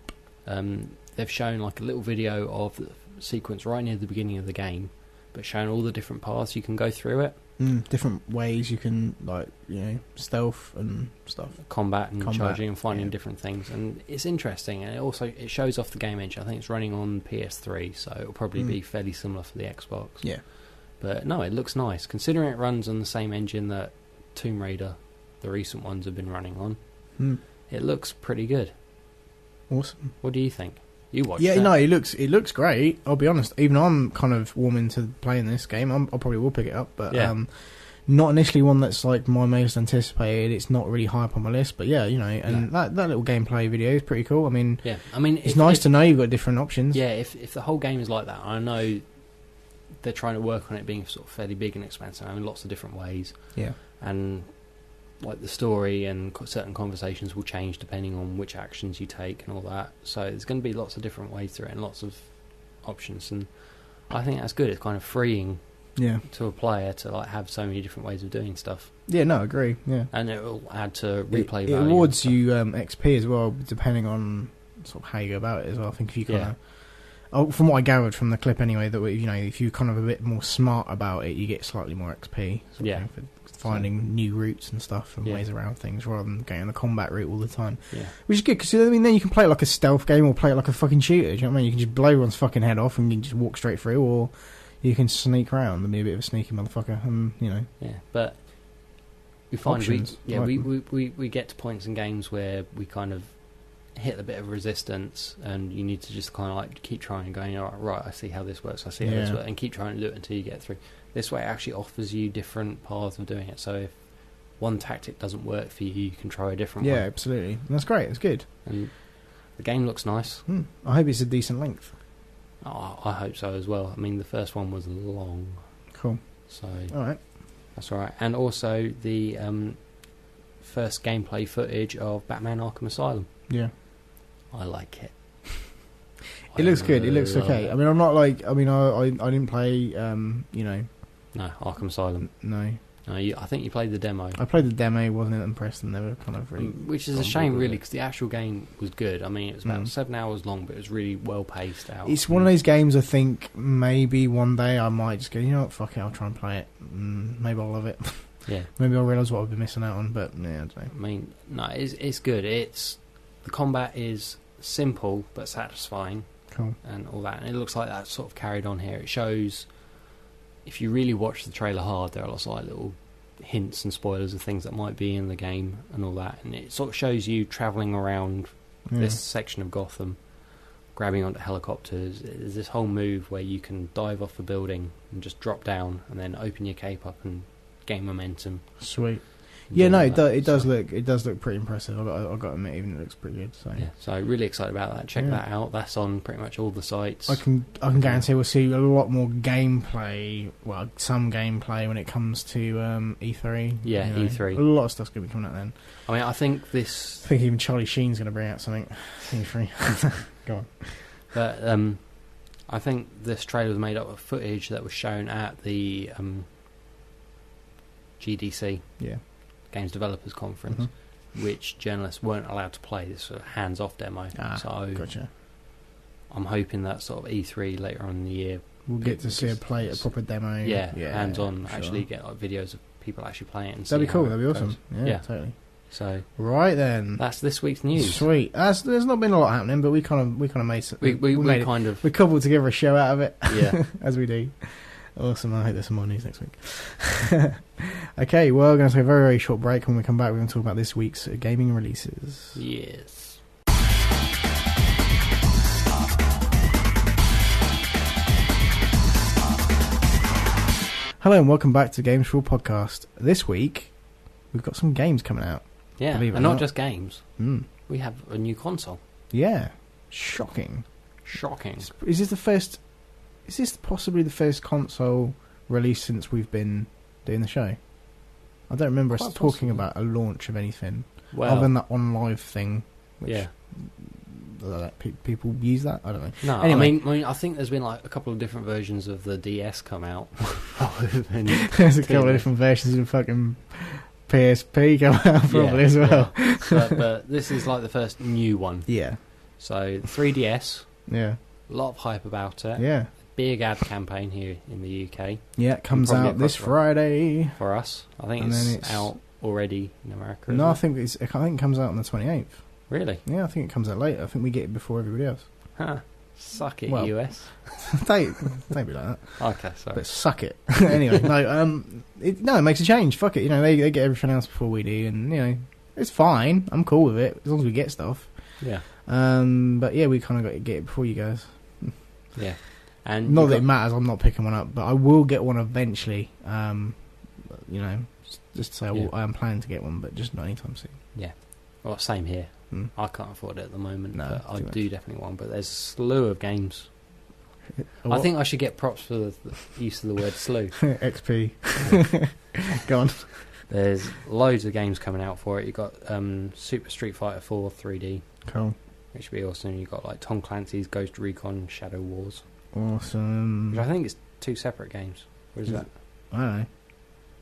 They've shown like a little video of the sequence right near the beginning of the game, but showing all the different paths you can go through it. Different ways you can, like, you know, stealth and stuff. Combat charging and finding different things. And it's interesting. And it shows off the game engine. I think it's running on PS3, so it'll probably be fairly similar for the Xbox. Yeah. But no, it looks nice. Considering it runs on the same engine that Tomb Raider, the recent ones, have been running on, it looks pretty good. Awesome. What do you think? You watched it? Yeah, no, it looks great. I'll be honest. Even I'm kind of warming to playing this game. I probably will pick it up, but not initially one that's like my most anticipated. It's not really high up on my list, but yeah, and that little gameplay video is pretty cool. I mean, it's nice to know you've got different options. Yeah, if the whole game is like that, I know they're trying to work on it being sort of fairly big and expansive. I mean, lots of different ways. Yeah, and like the story and certain conversations will change depending on which actions you take and all that. So there's going to be lots of different ways through it and lots of options, and I think that's good. It's kind of freeing to a player to like have so many different ways of doing stuff. Yeah, no, I agree. Yeah, and it will add to replay value. It awards you XP as well, depending on sort of how you go about it as well. I think if you kind of, from what I gathered from the clip anyway, that if you're kind of a bit more smart about it, you get slightly more XP. For finding new routes and stuff and ways around things rather than going on the combat route all the time. Yeah. Which is good, because then you can play it like a stealth game or play it like a fucking shooter. Do you know what I mean? You can just blow everyone's fucking head off and you can just walk straight through, or you can sneak around and be a bit of a sneaky motherfucker. And Yeah, but we find we get to points in games where we kind of hit a bit of resistance, and you need to just kind of like keep trying and going, right, I see how this works, I see how this works, and keep trying to do it until you get through. This way it actually offers you different paths of doing it, so if one tactic doesn't work for you, you can try a different one. Yeah, absolutely. That's great, it's good. And the game looks nice. I hope it's a decent length. Oh, I hope so as well. I mean, the first one was long. Cool. So alright. That's alright. And also the first gameplay footage of Batman Arkham Asylum. Yeah. I like it. It looks good. It looks okay. I mean, I'm not like. I mean, I didn't play. No, Arkham Asylum. No. I think you played the demo. I played the demo. Wasn't impressed, and never kind of really. Which is a shame, really, because the actual game was good. I mean, it was about 7 hours long, but it was really well paced out. It's one of those games. I think maybe one day I might just go. You know what? Fuck it. I'll try and play it. Maybe I'll love it. Yeah. Maybe I'll realise what I've been missing out on. But yeah, I don't know. I mean, no, it's good. The combat is simple but satisfying. Cool. And all that, and it looks like that's sort of carried on here. It shows, if you really watch the trailer hard, there are lots of like little hints and spoilers of things that might be in the game and all that, and it sort of shows you travelling around this section of Gotham, grabbing onto helicopters. There's this whole move where you can dive off a building and just drop down and then open your cape up and gain momentum. Sweet. Yeah, no, it does look pretty impressive. I've got to admit, even it looks pretty good. So yeah, so really excited about that. Check that out. That's on pretty much all the sites. I can guarantee we'll see a lot more gameplay. Well, some gameplay when it comes to E3. Yeah, E3. A lot of stuff's going to be coming out then. I mean, I think even Charlie Sheen's going to bring out something. E3. Go on. But I think this trailer was made up of footage that was shown at the GDC. Yeah. Games Developers Conference, which journalists weren't allowed to play. This sort of hands-off demo. So gotcha. I'm hoping that sort of E3 later on in the year we'll get to see a proper demo. Yeah, hands-on. Sure. Actually get like videos of people actually playing it. And that'd be cool. That'd be awesome. Yeah, totally. So right then, that's this week's news. Sweet. There's not been a lot happening, but we kind of made some. We cobbled together a show out of it. Yeah, as we do. Awesome. I hope there's some more news next week. Okay, well, we're going to take a very, very short break. When we come back, we're going to talk about this week's gaming releases. Yes. Hello and welcome back to Games4all podcast. This week, we've got some games coming out. Yeah, and not just games. We have a new console. Yeah. Shocking. Is this possibly the first console release since we've been doing the show? I don't remember us talking about a launch of anything other than that on live thing. Which people use that. I don't know. No, anyway. I mean, I think there's been like a couple of different versions of the DS come out. There's a couple of different versions of fucking PSP come out probably as well. Yeah. But this is like the first new one. Yeah. So 3DS. Yeah. A lot of hype about it. Yeah. Big ad campaign here in the UK. Yeah, it comes out this Friday for us. I think it's out already in America. No, I think it comes out on the 28th. Really? Yeah, I think it comes out later. I think we get it before everybody else. Huh. Suck it, Well, US. don't be like that. Okay, sorry. But suck it. Anyway, no, it makes a change. Fuck it. You know, they get everything else before we do, and you know, it's fine. I'm cool with it as long as we get stuff. Yeah. But yeah, we kind of got to get it before you guys. Yeah. And not that it matters. I'm not picking one up, but I will get one eventually. You know, just to say I am planning to get one, but just not anytime soon. Yeah. Well, same here. I can't afford it at the moment, no, but I do definitely want. But there's a slew of games. What? I think I should get props for the use of the word slew. XP. Go on. There's loads of games coming out for it. You've got Super Street Fighter 4 3D. Cool. Which would be awesome. You've got like Tom Clancy's Ghost Recon Shadow Wars. Awesome. Which I think it's 2 separate games. What is that? I don't know.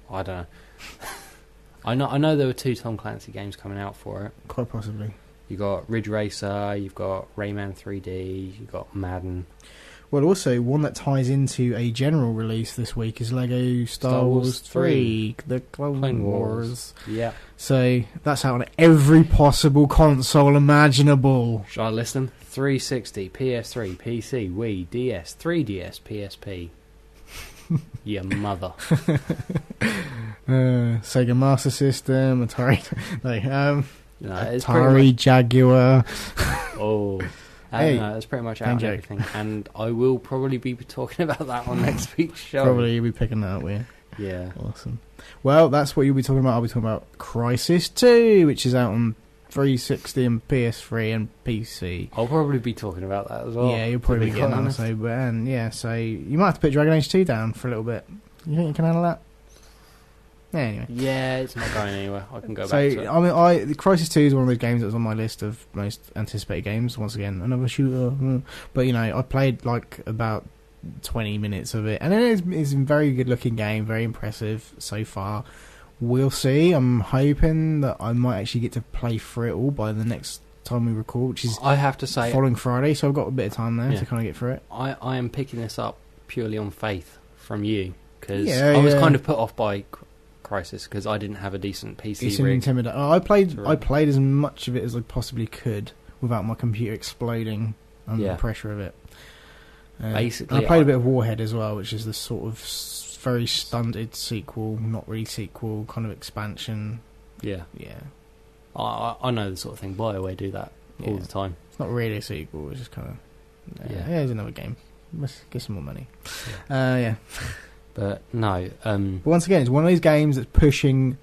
I don't know. I know there were 2 Tom Clancy games coming out for it. Quite possibly. You've got Ridge Racer, you've got Rayman 3D, you've got Madden. Well, also, one that ties into a general release this week is Lego Star Wars 3, The Clone Wars. Yeah. So, that's out on every possible console imaginable. Shall I list them? 360, PS3, PC, Wii, DS, 3DS, PSP. Your mother. Sega Master System, Atari... it's Atari Jaguar. Oh... Hey, that's pretty much out of everything. And I will probably be talking about that on next week's show. Probably you'll be picking that up, yeah. Yeah. Awesome. Well, that's what you'll be talking about. I'll be talking about Crysis 2, which is out on 360 and PS3 and PC. I'll probably be talking about that as well. Yeah, you'll probably be getting that. So you might have to put Dragon Age 2 down for a little bit. You think you can handle that? Yeah, anyway. Yeah, it's not going anywhere. I can go back to it. I mean, the Crysis 2 is one of those games that was on my list of most anticipated games. Once again, another shooter. But, you know, I played, like, about 20 minutes of it. And it's a very good-looking game, very impressive so far. We'll see. I'm hoping that I might actually get to play through it all by the next time we record, which is I have to say, following Friday, so I've got a bit of time there to kind of get through it. I am picking this up purely on faith from you, because I was kind of put off by Crysis because I didn't have a decent PC rig. I played as much of it as I possibly could without my computer exploding under the pressure of it. Basically, I played a bit of Warhead as well, which is the sort of very stunted sequel, not really sequel, kind of expansion. Yeah. I know the sort of thing. BioWare do that all the time. It's not really a sequel. It's just kind of it's another game. Let's get some more money. But no. But once again, it's one of those games that's pushing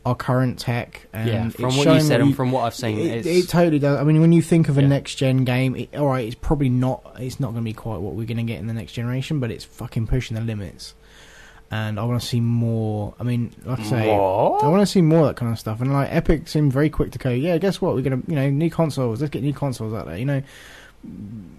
our current tech. And from what you said and from what I've seen, it totally does. I mean, when you think of a next gen game, alright, it's probably not. It's not going to be quite what we're going to get in the next generation, but it's fucking pushing the limits. And I want to see more. I mean, like I say, I want to see more of that kind of stuff. And like Epic seemed very quick to go, yeah, guess what? We're gonna, new consoles. Let's get new consoles out there.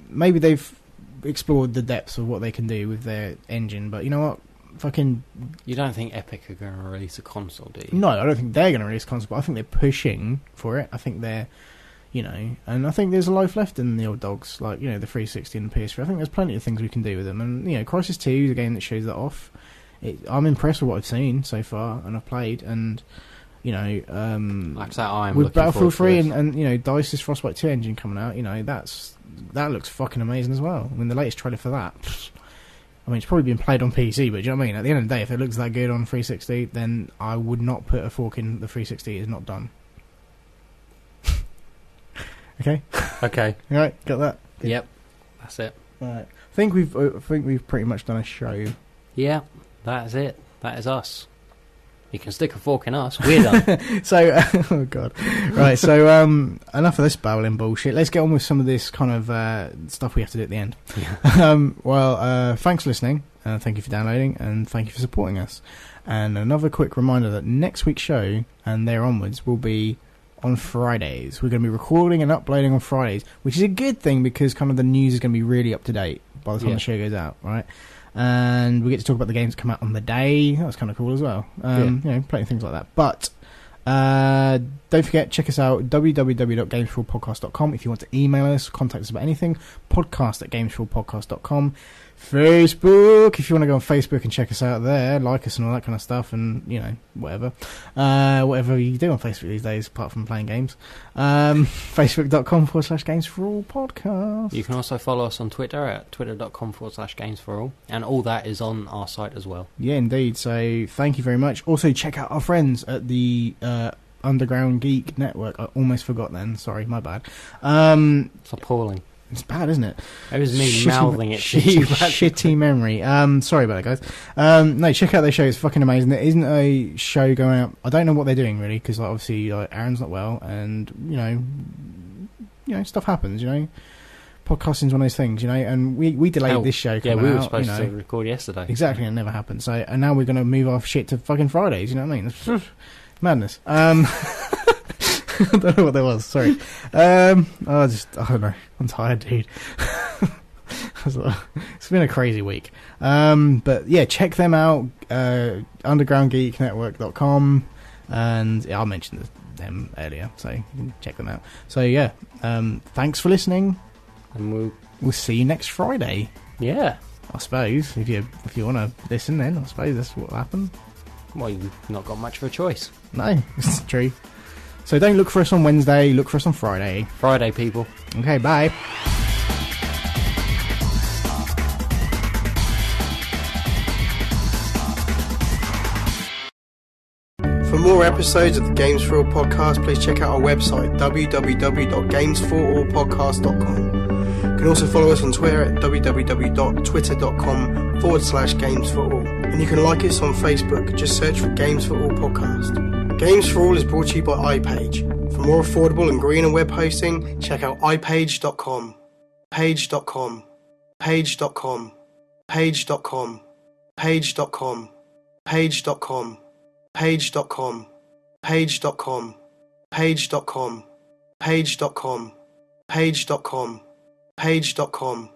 Maybe they've explored the depths of what they can do with their engine, but you know what? Fucking. You don't think Epic are going to release a console, do you? No, I don't think they're going to release a console, but I think they're pushing for it. I think they're, and I think there's a life left in the old dogs, like the 360 and the PS3. I think there's plenty of things we can do with them, and Crysis 2 is a game that shows that off. I'm impressed with what I've seen so far, and I've played, and like I say, I'm with Battlefield 3 and DICE's Frostbite 2 engine coming out, that looks fucking amazing as well. I mean, the latest trailer for that, I mean, it's probably been played on PC, but do you know what I mean? At the end of the day, if it looks that good on 360, then I would not put a fork in the 360. It's not done. Okay. Okay. All right, got that. Good. Yep, that's it. All right. I think we've pretty much done a show. Yeah. That is it. That is us. You can stick a fork in us. We're done. So, oh god. Right, so enough of this babbling bullshit. Let's get on with some of this kind of stuff we have to do at the end. Yeah. Thanks for listening. Thank you for downloading, and thank you for supporting us. And another quick reminder that next week's show, and there onwards, will be on Fridays. We're going to be recording and uploading on Fridays, which is a good thing because kind of the news is going to be really up to date by the time the show goes out, right? And we get to talk about the games that come out on the day. That was kind of cool as well. Plenty of things like that. But don't forget, check us out, www.games4allpodcast.com. If you want to email us, contact us about anything, podcast@games4allpodcast.com. Facebook. If you want to go on Facebook and check us out there, like us and all that kind of stuff, and whatever you do on Facebook these days, apart from playing games. Facebook.com/Games4all podcast. You can also follow us on Twitter at twitter.com/Games4all, and all that is on our site as well. Yeah, indeed. So thank you very much. Also, check out our friends at the Underground Geek Network. I almost forgot then. Sorry, my bad. It's appalling. It's bad, isn't it? It was me mouthing it. Shitty memory. Sorry about it, guys. No, check out their show. It's fucking amazing. There isn't a show going out. I don't know what they're doing really, because obviously Aaron's not well, and stuff happens. Podcasting's one of those things, and we delayed this show. Yeah, we were supposed to record yesterday. Exactly, and it never happened. So, and now we're going to move our shit to fucking Fridays. You know what I mean? It's madness. I don't know what that was. Sorry. I don't know. I'm tired, dude. It's been a crazy week. But yeah, check them out. Undergroundgeeknetwork.com, and I mentioned them earlier, so you can check them out. So yeah, thanks for listening, and we'll see you next Friday. Yeah, I suppose if you want to listen, then I suppose that's what will happen. Well, you've not got much of a choice. No, it's true. So don't look for us on Wednesday, look for us on Friday. Friday, people. Okay, bye. For more episodes of the Games4all podcast, please check out our website, www.games4allpodcast.com. You can also follow us on Twitter at www.twitter.com/Games4all. And you can like us on Facebook, just search for Games4all podcast. Games4all is brought to you by iPage. For more affordable and greener web hosting, check out iPage.com. Page.com. Page.com. Page.com. Page.com. Page.com. Page.com. Page.com. Page.com. Page.com. Page.com. Page.com.